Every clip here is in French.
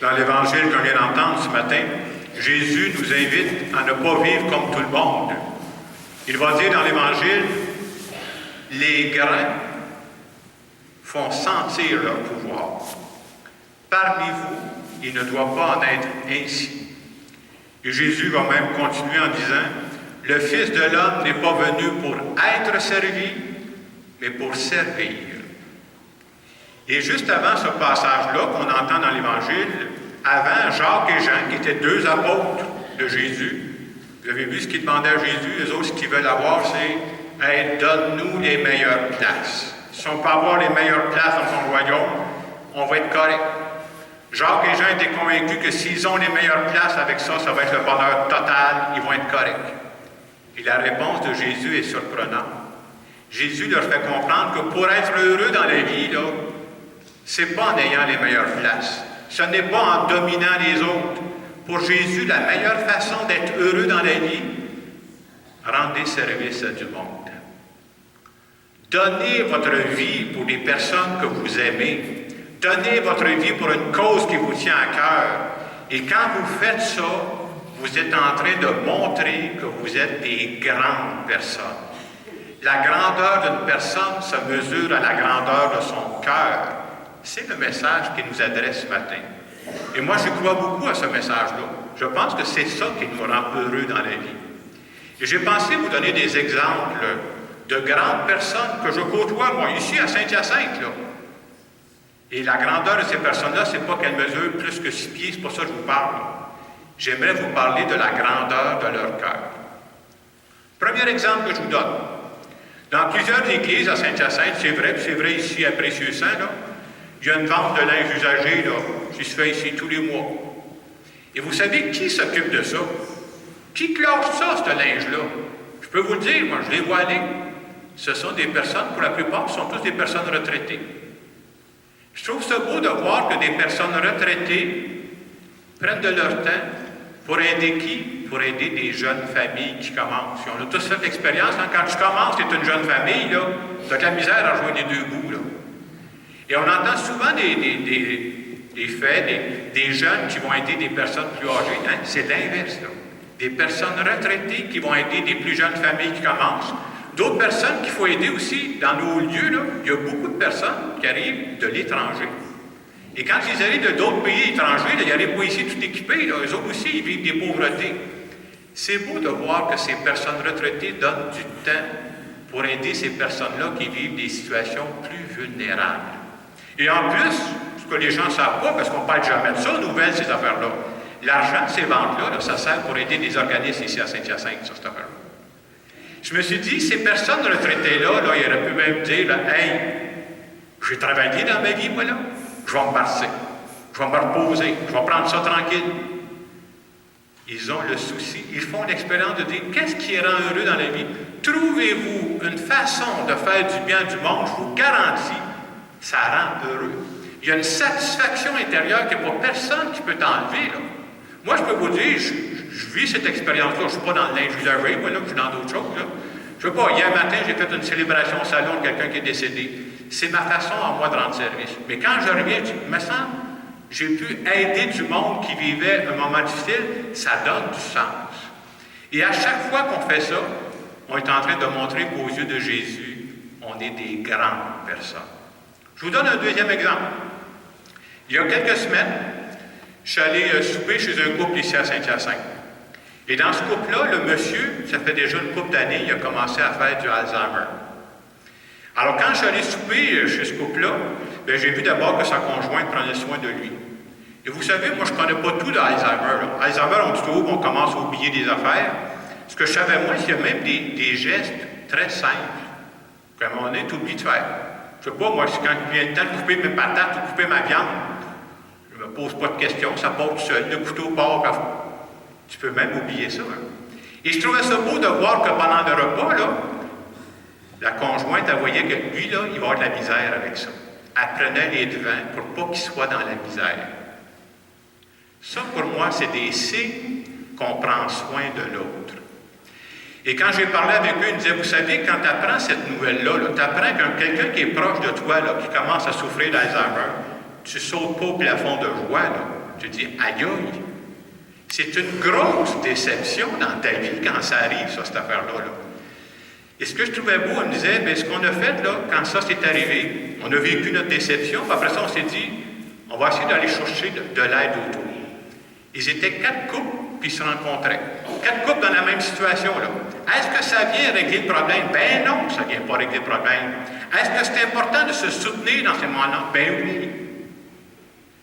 Dans l'Évangile qu'on vient d'entendre ce matin, Jésus nous invite à ne pas vivre comme tout le monde. Il va dire dans l'Évangile, les grains font sentir leur pouvoir. Parmi vous, il ne doit pas en être ainsi. Et Jésus va même continuer en disant, le Fils de l'homme n'est pas venu pour être servi, mais pour servir. Et juste avant ce passage-là qu'on entend dans l'Évangile, avant, Jacques et Jean étaient deux apôtres de Jésus. Vous avez vu ce qu'ils demandaient à Jésus, les autres, ce qu'ils veulent avoir, c'est « Hey, donne-nous les meilleures places. Si on peut avoir les meilleures places dans son royaume, on va être correct. » Jacques et Jean étaient convaincus que s'ils ont les meilleures places avec ça, ça va être le bonheur total, ils vont être corrects. Et la réponse de Jésus est surprenante. Jésus leur fait comprendre que pour être heureux dans la vie, là, c'est pas en ayant les meilleures places. Ce n'est pas en dominant les autres. Pour Jésus, la meilleure façon d'être heureux dans la vie, rendez service à du monde. Donnez votre vie pour les personnes que vous aimez. Donnez votre vie pour une cause qui vous tient à cœur. Et quand vous faites ça, vous êtes en train de montrer que vous êtes des grandes personnes. La grandeur d'une personne se mesure à la grandeur de son cœur. C'est le message qu'il nous adresse ce matin. Et moi, je crois beaucoup à ce message-là. Je pense que c'est ça qui nous rend heureux dans la vie. Et j'ai pensé vous donner des exemples de grandes personnes que je côtoie, moi, ici à Saint-Hyacinthe, là. Et la grandeur de ces personnes-là, c'est pas qu'elles mesurent plus que 6 pieds, c'est pas ça que je vous parle. J'aimerais vous parler de la grandeur de leur cœur. Premier exemple que je vous donne. Dans plusieurs églises à Saint-Hyacinthe, c'est vrai, puis c'est vrai ici à Précieux-Saint, là, il y a une vente de linge usagé là, qui se fait ici tous les mois. Et vous savez qui s'occupe de ça? Qui classe ça, ce linge-là? Je peux vous le dire, moi, je les vois aller. Ce sont des personnes, pour la plupart, ce sont tous des personnes retraitées. Je trouve ça beau de voir que des personnes retraitées prennent de leur temps pour aider qui? Pour aider des jeunes familles qui commencent. Et on a tous fait l'expérience, hein? Quand tu commences, tu es une jeune famille, tu as de la misère à rejoindre les deux bouts. Là. Et on entend souvent des faits, des jeunes qui vont aider des personnes plus âgées. Hein? C'est l'inverse. Des personnes retraitées qui vont aider des plus jeunes familles qui commencent. D'autres personnes qu'il faut aider aussi dans nos lieux, là, il y a beaucoup de personnes qui arrivent de l'étranger. Et quand ils arrivent de d'autres pays étrangers, là, ils n'arrivent pas ici tout équipés, là, eux autres aussi, ils vivent des pauvretés. C'est beau de voir que ces personnes retraitées donnent du temps pour aider ces personnes-là qui vivent des situations plus vulnérables. Et en plus, ce que les gens ne savent pas, parce qu'on ne parle jamais de ça, aux nouvelles, ces affaires-là, l'argent de ces ventes-là, là, ça sert pour aider des organismes ici à Saint-Hyacinthe, sur cette affaire-là. Je me suis dit, ces personnes retraitées-là, là, ils auraient pu même dire, là, hey, j'ai travaillé dans ma vie, moi, là, je vais me marcher, je vais me reposer, je vais prendre ça tranquille. Ils ont le souci, ils font l'expérience de dire, qu'est-ce qui rend heureux dans la vie? Trouvez-vous une façon de faire du bien du monde, je vous garantis, ça rend heureux. Il y a une satisfaction intérieure qu'il n'y a pas personne qui peut t'enlever, là. Moi, je peux vous dire, je vis cette expérience-là. Je ne suis pas dans le linge usagé, moi, là, je suis dans d'autres choses, là. Je ne sais pas, hier matin, j'ai fait une célébration au salon de quelqu'un qui est décédé. C'est ma façon à moi de rendre service. Mais quand je reviens, me semble, j'ai pu aider du monde qui vivait un moment difficile, ça donne du sens. Et à chaque fois qu'on fait ça, on est en train de montrer qu'aux yeux de Jésus, on est des grandes personnes. Je vous donne un deuxième exemple. Il y a quelques semaines, je suis allé souper chez un couple ici à Saint-Hyacinthe. Et dans ce couple-là, le monsieur, ça fait déjà une couple d'années, il a commencé à faire du Alzheimer. Alors quand je suis allé souper chez ce couple-là, bien, j'ai vu d'abord que sa conjointe prenait soin de lui. Et vous savez, moi je ne connais pas tout de Alzheimer. Là. Alzheimer, on dit toujours qu'on commence à oublier des affaires. Ce que je savais moi, c'est qu'il y a même des gestes très simples qu'à un moment donné, tu oublies de faire. Je ne sais pas, moi, quand il vient le temps de couper mes patates ou de couper ma viande, je ne me pose pas de questions, ça part tout seul, le couteau part parfois. Tu peux même oublier ça. Hein? Et je trouvais ça beau de voir que pendant le repas, là, la conjointe, elle voyait que lui, là, il va avoir de la misère avec ça. Elle prenait les devants pour pas qu'il soit dans la misère. Ça, pour moi, c'est des signes qu'on prend soin de l'autre. Et quand j'ai parlé avec eux, ils me disaient, vous savez, quand tu apprends cette nouvelle-là, tu apprends que quelqu'un qui est proche de toi, là, qui commence à souffrir d'Alzheimer, tu ne sautes pas au plafond de joie. Là. Tu dis, aïe aïe, c'est une grosse déception dans ta vie quand ça arrive, ça, cette affaire-là. Là. Et ce que je trouvais beau, on me disait, bien, ce qu'on a fait, là, quand ça s'est arrivé, on a vécu notre déception, puis après ça, on s'est dit, on va essayer d'aller chercher de l'aide autour. Ils étaient 4 couples, puis ils se rencontraient. 4 couples dans la même situation, là. Est-ce que ça vient régler le problème? Ben non, ça ne vient pas régler le problème. Est-ce que c'est important de se soutenir dans ces moments-là? Ben oui.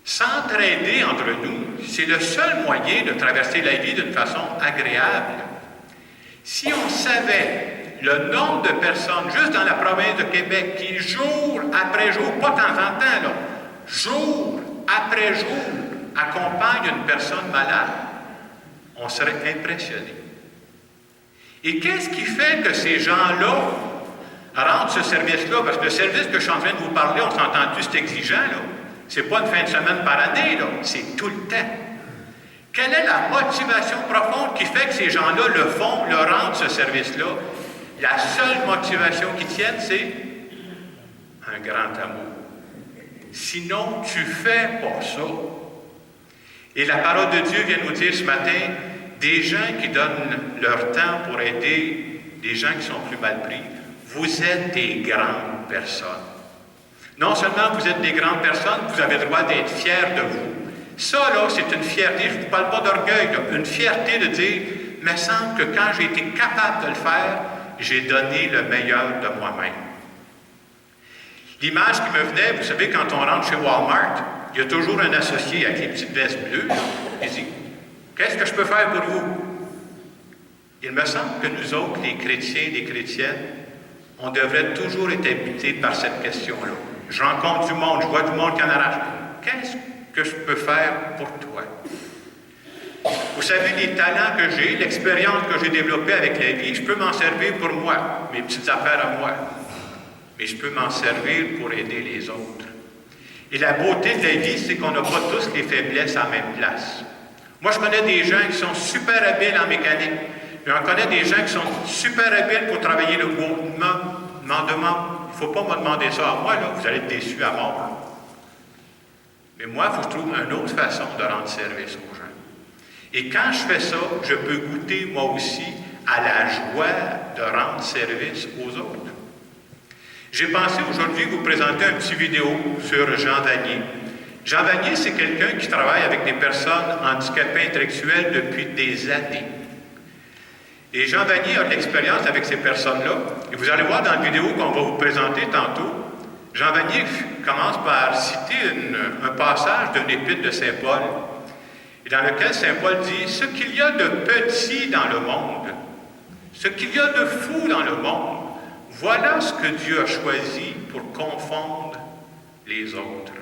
S'entraider entre nous, c'est le seul moyen de traverser la vie d'une façon agréable. Si on savait le nombre de personnes, juste dans la province de Québec, qui jour après jour, pas de temps en temps, là, jour après jour, accompagnent une personne malade, on serait impressionné. Et qu'est-ce qui fait que ces gens-là rendent ce service-là? Parce que le service que je suis en train de vous parler, on s'entend-tu, c'est exigeant, là? C'est pas une fin de semaine par année, là. C'est tout le temps. Quelle est la motivation profonde qui fait que ces gens-là le font, le rendent, ce service-là? La seule motivation qu'ils tiennent, c'est un grand amour. Sinon, tu fais pas ça. Et la parole de Dieu vient nous dire ce matin, des gens qui donnent leur temps pour aider des gens qui sont plus mal pris, vous êtes des grandes personnes. Non seulement vous êtes des grandes personnes, vous avez le droit d'être fiers de vous. Ça, là, c'est une fierté, je ne vous parle pas d'orgueil, là, une fierté de dire, il me semble que quand j'ai été capable de le faire, j'ai donné le meilleur de moi-même. L'image qui me venait, vous savez, quand on rentre chez Walmart, il y a toujours un associé avec les petites vestes bleues, il dit, qu'est-ce que je peux faire pour vous? Il me semble que nous autres, les chrétiens, les chrétiennes, on devrait toujours être habités par cette question-là. Je rencontre du monde, je vois du monde qui en arrache. Qu'est-ce que je peux faire pour toi? Vous savez, les talents que j'ai, l'expérience que j'ai développée avec la vie, je peux m'en servir pour moi, mes petites affaires à moi. Mais je peux m'en servir pour aider les autres. Et la beauté de la vie, c'est qu'on n'a pas tous les faiblesses à la même place. Moi, je connais des gens qui sont super habiles en mécanique. J'en connais des gens qui sont super habiles pour travailler le bois. M'en demande. Il ne faut pas me demander ça à moi, là. Vous allez être déçus à mort. Là. Mais moi, il faut que je trouve une autre façon de rendre service aux gens. Et quand je fais ça, je peux goûter, moi aussi, à la joie de rendre service aux autres. J'ai pensé aujourd'hui vous présenter une petite vidéo sur Jean Vanier. Jean Vanier, c'est quelqu'un qui travaille avec des personnes handicapées intellectuelles depuis des années. Et Jean Vanier a de l'expérience avec ces personnes-là. Et vous allez voir dans la vidéo qu'on va vous présenter tantôt, Jean Vanier commence par citer un passage d'une épître de Saint Paul, et dans lequel Saint Paul dit « Ce qu'il y a de petit dans le monde, ce qu'il y a de fou dans le monde, voilà ce que Dieu a choisi pour confondre les autres. »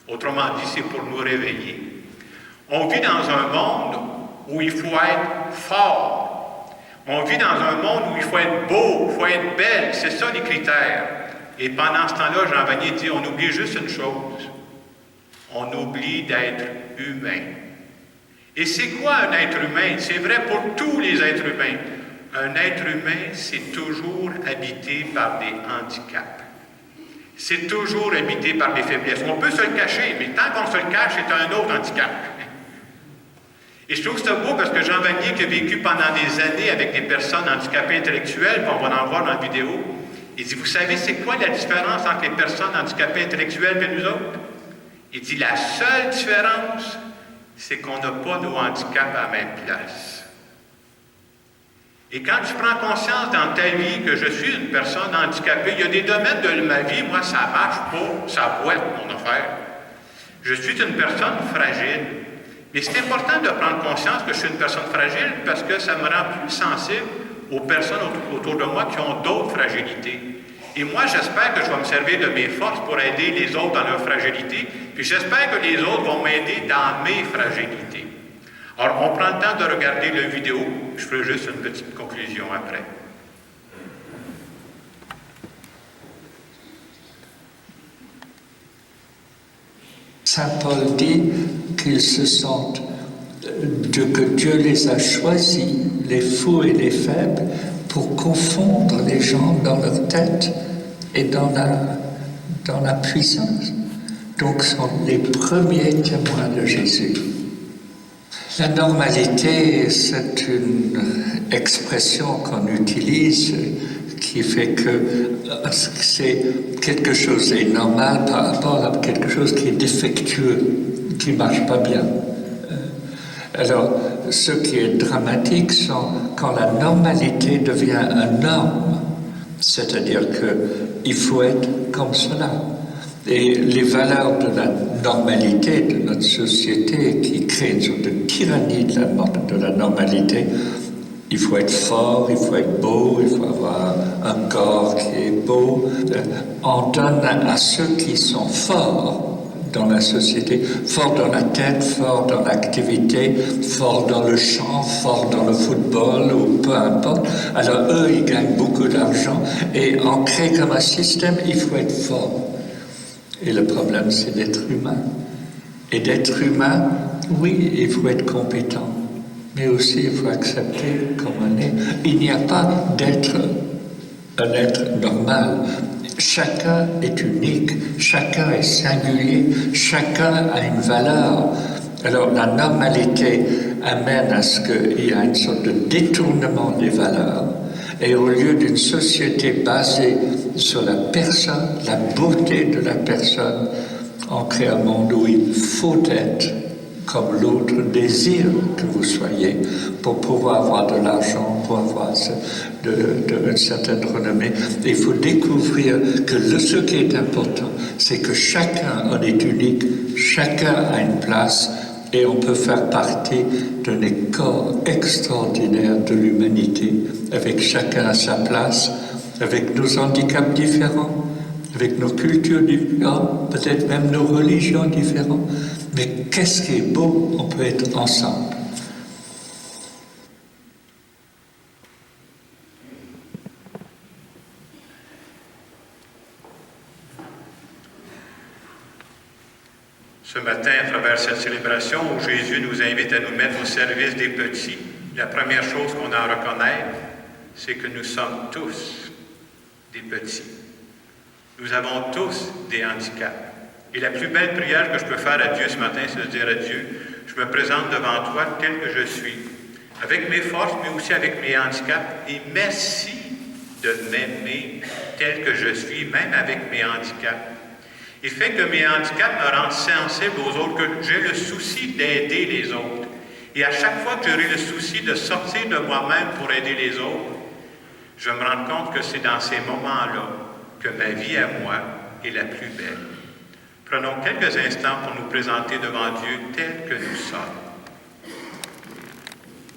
Autrement dit, c'est pour nous réveiller. On vit dans un monde où il faut être fort. On vit dans un monde où il faut être beau, il faut être belle. C'est ça les critères. Et pendant ce temps-là, Jean Vanier dit, on oublie juste une chose. On oublie d'être humain. Et c'est quoi un être humain? C'est vrai pour tous les êtres humains. Un être humain, c'est toujours habité par des handicaps. C'est toujours habité par des faiblesses. On peut se le cacher, mais tant qu'on se le cache, c'est un autre handicap. Et je trouve ça beau parce que Jean Vanier, qui a vécu pendant des années avec des personnes handicapées intellectuelles, puis on va en voir dans la vidéo, il dit, vous savez, c'est quoi la différence entre les personnes handicapées intellectuelles et nous autres? Il dit, la seule différence, c'est qu'on n'a pas nos handicaps à la même place. Et quand tu prends conscience dans ta vie que je suis une personne handicapée, il y a des domaines de ma vie, moi, ça marche pas, ça boite mon affaire. Je suis une personne fragile. Mais c'est important de prendre conscience que je suis une personne fragile parce que ça me rend plus sensible aux personnes autour de moi qui ont d'autres fragilités. Et moi, j'espère que je vais me servir de mes forces pour aider les autres dans leur fragilité, puis j'espère que les autres vont m'aider dans mes fragilités. Alors, on prend le temps de regarder la vidéo, je ferai juste une petite conclusion après. Saint Paul dit qu'ils se sentent, que Dieu les a choisis, les fous et les faibles, pour confondre les gens dans leur tête et dans la puissance. Donc, sont les premiers témoins de Jésus. La normalité, c'est une expression qu'on utilise qui fait que c'est quelque chose est normal par rapport à quelque chose qui est défectueux, qui ne marche pas bien. Alors, ce qui est dramatique, c'est quand la normalité devient une norme, c'est-à-dire qu'il faut être comme cela. Et les valeurs de la normalité de notre société qui créent une sorte de tyrannie de la normalité, il faut être fort, il faut être beau, il faut avoir un corps qui est beau. On donne à ceux qui sont forts dans la société, forts dans la tête, forts dans l'activité, forts dans le chant, forts dans le football ou peu importe. Alors eux, ils gagnent beaucoup d'argent et on crée comme un système, il faut être fort. Et le problème, c'est d'être humain. Et d'être humain, oui, il faut être compétent. Mais aussi, il faut accepter comme on est. Il n'y a pas d'être un être normal. Chacun est unique, chacun est singulier, chacun a une valeur. Alors, la normalité amène à ce qu'il y a une sorte de détournement des valeurs. Et au lieu d'une société basée sur la personne, la beauté de la personne, on crée un monde où il faut être comme l'autre désire que vous soyez pour pouvoir avoir de l'argent, pour avoir une certaine renommée. Il faut découvrir que ce qui est important, c'est que chacun en est unique, chacun a une place et on peut faire partie d'un corps extraordinaire de l'humanité, avec chacun à sa place, avec nos handicaps différents, avec nos cultures différentes, peut-être même nos religions différentes. Mais qu'est-ce qui est beau, on peut être ensemble. Ce matin, à travers cette célébration où Jésus nous invite à nous mettre au service des petits, la première chose qu'on a à reconnaître, c'est que nous sommes tous des petits. Nous avons tous des handicaps. Et la plus belle prière que je peux faire à Dieu ce matin, c'est de dire à Dieu, je me présente devant toi tel que je suis, avec mes forces, mais aussi avec mes handicaps, et merci de m'aimer tel que je suis, même avec mes handicaps. Il fait que mes handicaps me rendent sensible aux autres, que j'ai le souci d'aider les autres. Et à chaque fois que j'aurai le souci de sortir de moi-même pour aider les autres, je me rends compte que c'est dans ces moments-là que ma vie à moi est la plus belle. Prenons quelques instants pour nous présenter devant Dieu tel que nous sommes.